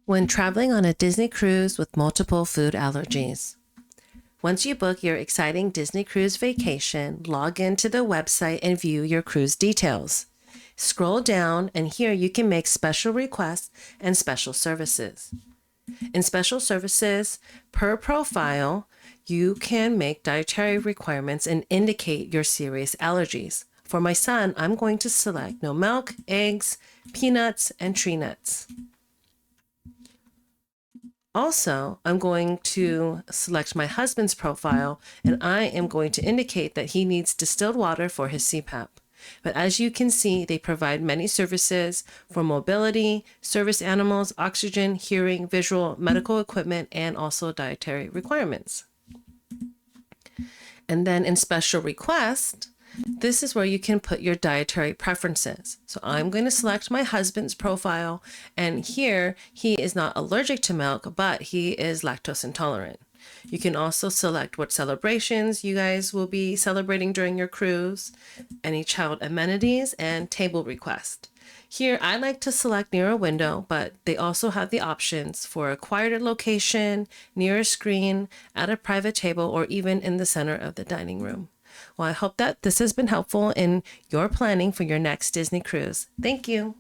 When traveling on a Disney cruise with multiple food allergies. Once you book your exciting Disney cruise vacation, log into the website and view your cruise details. Scroll down and here you can make special requests and special services. In special services, per profile, you can make dietary requirements and indicate your serious allergies. For my son, I'm going to select no milk, eggs, peanuts, and tree nuts. Also, I'm going to select my husband's profile, and I am going to indicate that he needs distilled water for his CPAP. But as you can see, they provide many services for mobility, service animals, oxygen, hearing, visual, medical equipment, and also dietary requirements. And then in special request, this is where you can put your dietary preferences. So I'm going to select my husband's profile, and here he is not allergic to milk, but he is lactose intolerant. You can also select what celebrations you guys will be celebrating during your cruise, any child amenities, and table request. Here, I like to select near a window, but they also have the options for a quieter location, near a screen, at a private table, or even in the center of the dining room. Well, I hope that this has been helpful in your planning for your next Disney cruise. Thank you.